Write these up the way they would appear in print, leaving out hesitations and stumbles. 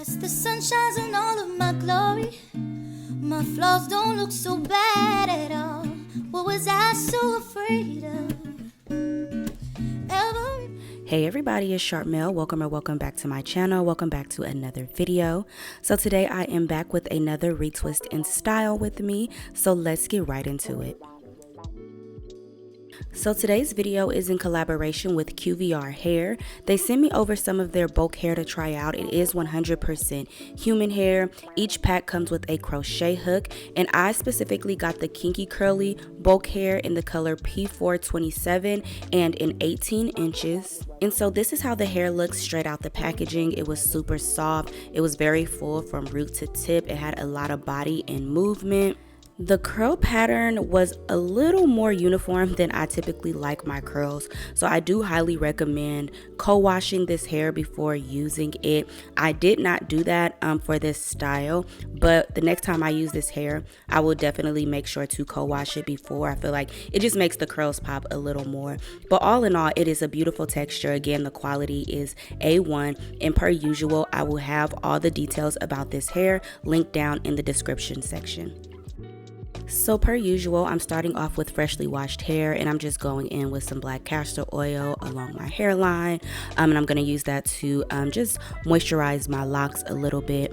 As the sun shines in all of my glory, my flaws don't look so bad at all. What was I so afraid of? Hey everybody, it's Sharmel. Welcome back to my channel. Welcome back to another video. So today I am back with another retwist in style with me. So let's get right into it. So today's video is in collaboration with QVR Hair. They sent me over some of their bulk hair to try out. It is 100% human hair. Each pack comes with a crochet hook, and I specifically got the Kinky curly bulk hair in the color P427 and in 18 inches. And so this is how the hair looks straight out the packaging. It was super soft. It was very full from root to tip. It had a lot of body and movement. The curl pattern was a little more uniform than I typically like my curls, so I do highly recommend co-washing this hair before using it. I did not do that for this style, but the next time I use this hair, I will definitely make sure to co-wash it before. I feel like it just makes the curls pop a little more. But all in all, it is a beautiful texture. Again, the quality is A1, and per usual, I will have all the details about this hair linked down in the description section. So per usual, I'm starting off with freshly washed hair, and I'm just going in with some black castor oil along my hairline, and I'm going to use that to just moisturize my locks a little bit.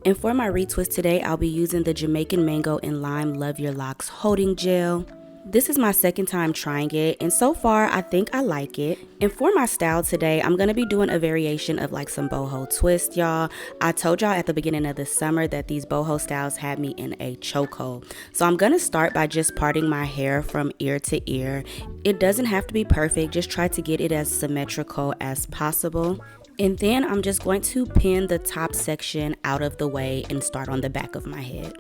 And for my retwist today, I'll be using the Jamaican Mango and Lime Love Your Locks Holding Gel. This is my second time trying it, and so far I think I like it. And for my style today, I'm going to be doing a variation of like some boho twist, y'all. I told y'all at the beginning of the summer that these boho styles had me in a chokehold. So I'm going to start by just parting my hair from ear to ear. It doesn't have to be perfect, just try to get it as symmetrical as possible. And then I'm just going to pin the top section out of the way and start on the back of my head.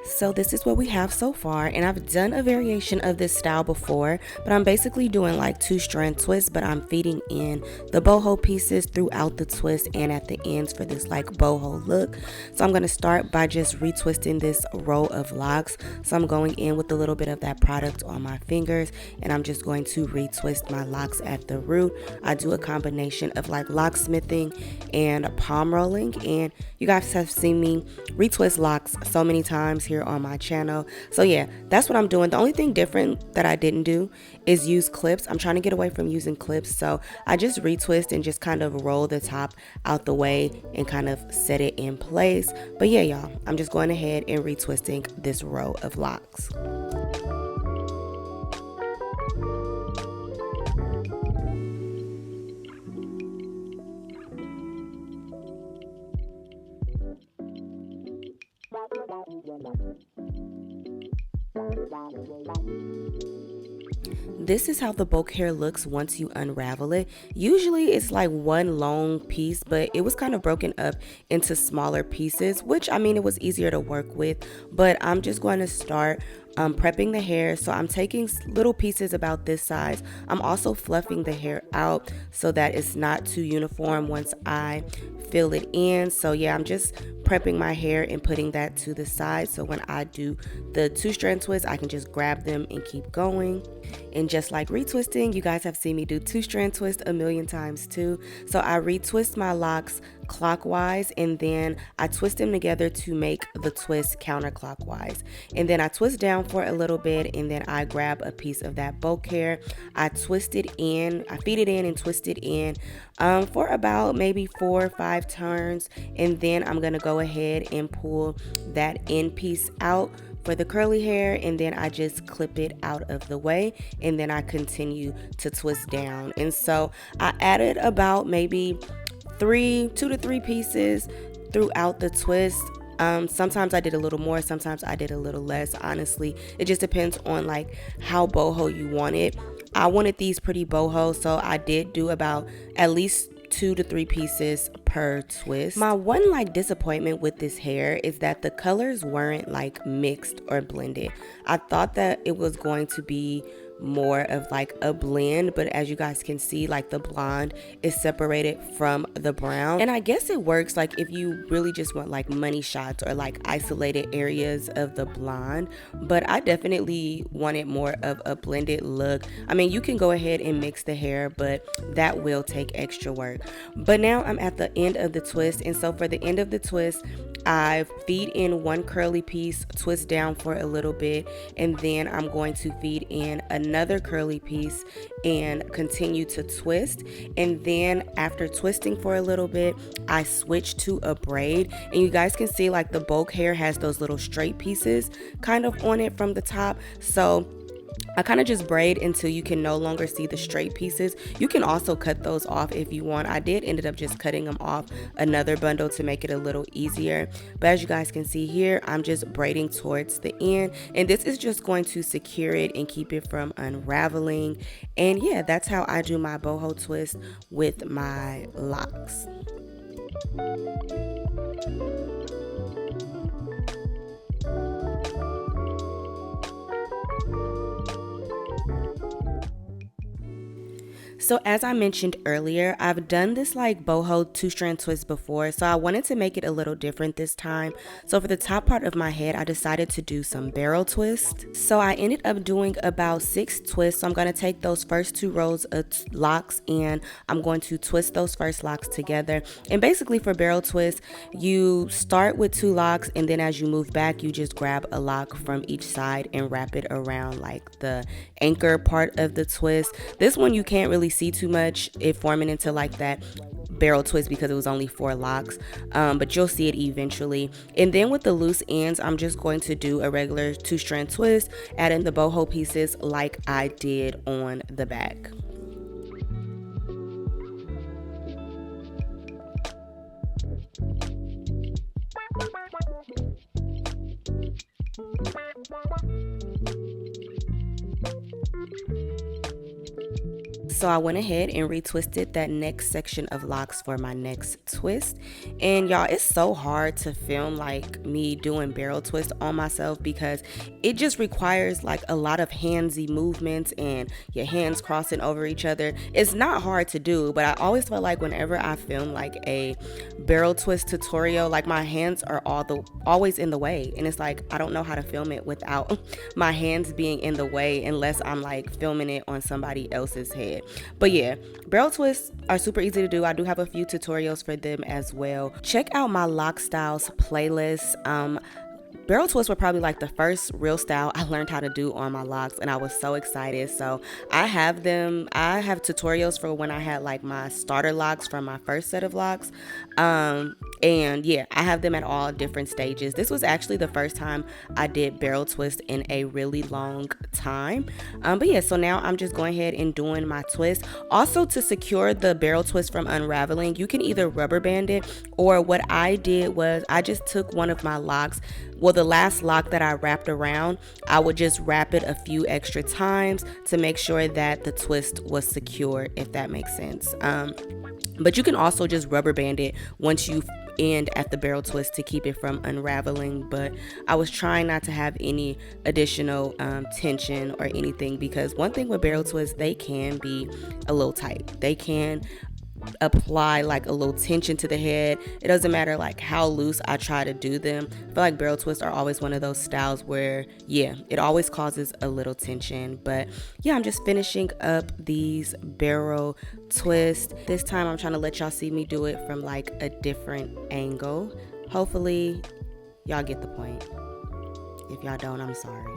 So this is what we have so far, and I've done a variation of this style before, but I'm basically doing like 2-strand twists, but I'm feeding in the boho pieces throughout the twist and at the ends for this like boho look. So I'm going to start by just retwisting this row of locks. So I'm going in with a little bit of that product on my fingers, and I'm just going to retwist my locks at the root. I do a combination of like locksmithing and palm rolling, and you guys have seen me retwist locks so many times here on my channel. So yeah, that's what I'm doing. The only thing different that I didn't do is use clips. I'm trying to get away from using clips, so I just retwist and just kind of roll the top out the way and kind of set it in place. But yeah, y'all, I'm just going ahead and retwisting this row of locks. This is how the bulk hair looks once you unravel it. Usually it's like one long piece, but it was kind of broken up into smaller pieces, which I mean, it was easier to work with. But I'm just going to start prepping the hair. So I'm taking little pieces about this size. I'm also fluffing the hair out so that it's not too uniform once I fill it in. So yeah, I'm just prepping my hair and putting that to the side, so when I do the 2-strand twist, I can just grab them and keep going. And just like retwisting, you guys have seen me do 2-strand twist a million times too. So I retwist my locks clockwise, and then I twist them together to make the twist counterclockwise. And then I twist down for a little bit, and then I grab a piece of that bulk hair. I twist it in, I feed it in and twist it in for about maybe 4 or 5 turns. And then I'm going to go ahead and pull that end piece out for the curly hair, and then I just clip it out of the way, and then I continue to twist down. And so I added about maybe 2 to 3 pieces throughout the twist. Sometimes I did a little more, sometimes I did a little less. Honestly, it just depends on like how boho you want it. I wanted these pretty boho, so I did do about at least 2 to 3 pieces per twist. My one like disappointment with this hair is that the colors weren't like mixed or blended. I thought that it was going to be more of like a blend, but as you guys can see, like the blonde is separated from the brown. And I guess it works like if you really just want like money shots or like isolated areas of the blonde, but I definitely wanted more of a blended look. I mean, you can go ahead and mix the hair, but that will take extra work. But now I'm at the end of the twist, and so for the end of the twist, I feed in one curly piece, twist down for a little bit, and then I'm going to feed in another curly piece and continue to twist. And then after twisting for a little bit, I switch to a braid, and you guys can see like the bulk hair has those little straight pieces kind of on it from the top, so I kind of just braid until you can no longer see the straight pieces. You can also cut those off if you want. I did ended up just cutting them off another bundle to make it a little easier. But as you guys can see here, I'm just braiding towards the end. And this is just going to secure it and keep it from unraveling. And yeah, that's how I do my boho twist with my locks. So as I mentioned earlier, I've done this like boho 2-strand twist before, so I wanted to make it a little different this time. So for the top part of my head, I decided to do some barrel twist. So I ended up doing about 6 twists. So I'm going to take those first 2 rows of locks and I'm going to twist those first locks together. And basically for barrel twist, you start with 2 locks, and then as you move back, you just grab a lock from each side and wrap it around like the anchor part of the twist. This one you can't really see too much it forming into like that barrel twist because it was only 4 locks, but you'll see it eventually. And then with the loose ends, I'm just going to do a regular 2-strand twist, add in the boho pieces like I did on the back. So I went ahead and retwisted that next section of locks for my next twist. And y'all, it's so hard to film like me doing barrel twist on myself because it just requires like a lot of handsy movements and your hands crossing over each other. It's not hard to do, but I always feel like whenever I film like a barrel twist tutorial, like my hands are always in the way, and it's like I don't know how to film it without my hands being in the way unless I'm like filming it on somebody else's head. But yeah, barrel twists are super easy to do. I do have a few tutorials for them as well. Check out my lock styles playlist. Barrel twists were probably like the first real style I learned how to do on my locks, and I was so excited. So I have them. I have tutorials for when I had like my starter locks from my first set of locks. And yeah, I have them at all different stages. This was actually the first time I did barrel twist in a really long time. But yeah, so now I'm just going ahead and doing my twist. Also, to secure the barrel twist from unraveling, you can either rubber band it, or what I did was I just took one of my locks. Well, the last lock that I wrapped around, I would just wrap it a few extra times to make sure that the twist was secure, if that makes sense. But you can also just rubber band it once you end at the barrel twist to keep it from unraveling. But I was trying not to have any additional tension or anything, because one thing with barrel twists, they can be a little tight. They can apply like a little tension to the head. It doesn't matter like how loose I try to do them. I feel like barrel twists are always one of those styles where yeah, it always causes a little tension. But yeah, I'm just finishing up these barrel twists. This time I'm trying to let y'all see me do it from like a different angle. Hopefully y'all get the point. If y'all don't, I'm sorry.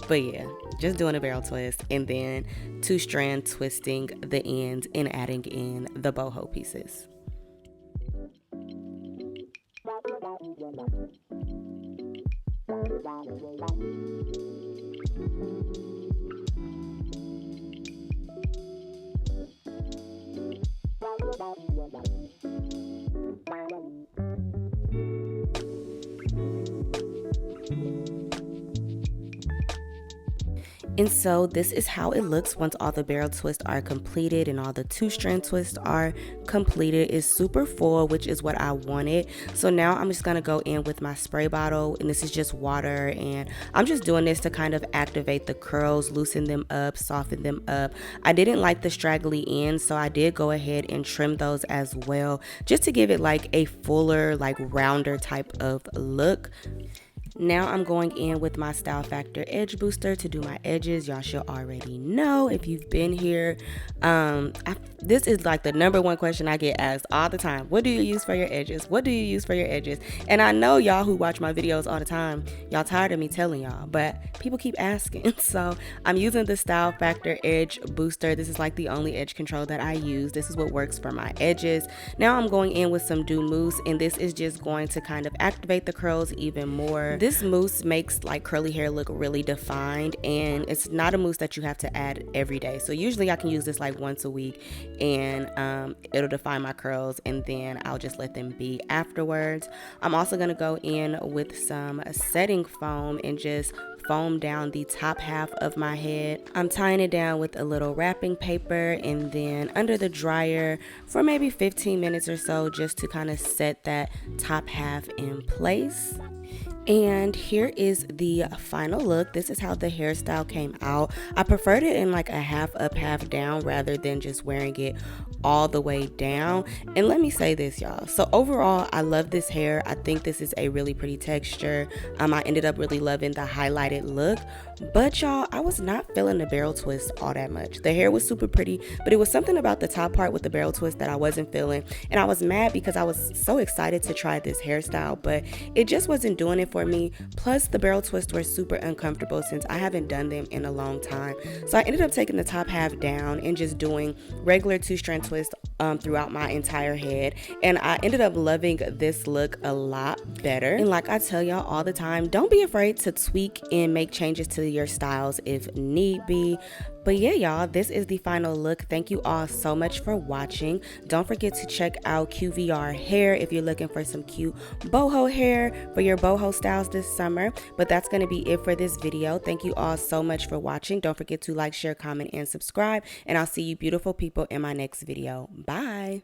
But yeah, just doing a barrel twist and then 2-strand twisting the ends and adding in the boho pieces. And so this is how it looks once all the barrel twists are completed and all the 2-strand twists are completed. It's super full, which is what I wanted. So now I'm just gonna go in with my spray bottle, and this is just water, and I'm just doing this to kind of activate the curls, loosen them up, soften them up. I didn't like the straggly ends, so I did go ahead and trim those as well, just to give it like a fuller, like rounder type of look. Now I'm going in with my Style Factor Edge Booster to do my edges. Y'all should already know if you've been here. This is like the number one question I get asked all the time. What do you use for your edges? What do you use for your edges? And I know y'all who watch my videos all the time, y'all tired of me telling y'all, but people keep asking. So I'm using the Style Factor Edge Booster. This is like the only edge control that I use. This is what works for my edges. Now I'm going in with some Dew Mousse, and this is just going to kind of activate the curls even more. This mousse makes like curly hair look really defined, and it's not a mousse that you have to add every day. So usually I can use this like once a week, and it'll define my curls, and then I'll just let them be afterwards. I'm also going to go in with some setting foam and just foam down the top half of my head. I'm tying it down with a little wrapping paper and then under the dryer for maybe 15 minutes or so, just to kind of set that top half in place. And here is the final look. This is how the hairstyle came out. I preferred it in like a half up, half down, rather than just wearing it all the way down. And let me say this, y'all. So overall, I love this hair. I think this is a really pretty texture. I ended up really loving the highlighted look. But y'all, I was not feeling the barrel twist all that much. The hair was super pretty, but it was something about the top part with the barrel twist that I wasn't feeling. And I was mad because I was so excited to try this hairstyle, but it just wasn't doing it for me. Plus, the barrel twists were super uncomfortable since I haven't done them in a long time. So I ended up taking the top half down and just doing regular 2-strand twist throughout my entire head. And I ended up loving this look a lot better. And like I tell y'all all the time, don't be afraid to tweak and make changes to your styles if need be. But yeah, y'all, this is the final look. Thank you all so much for watching. Don't forget to check out QVR Hair if you're looking for some cute boho hair for your boho styles this summer. But that's going to be it for this video. Thank you all so much for watching. Don't forget to like, share, comment, and subscribe. And I'll see you beautiful people in my next video. Bye.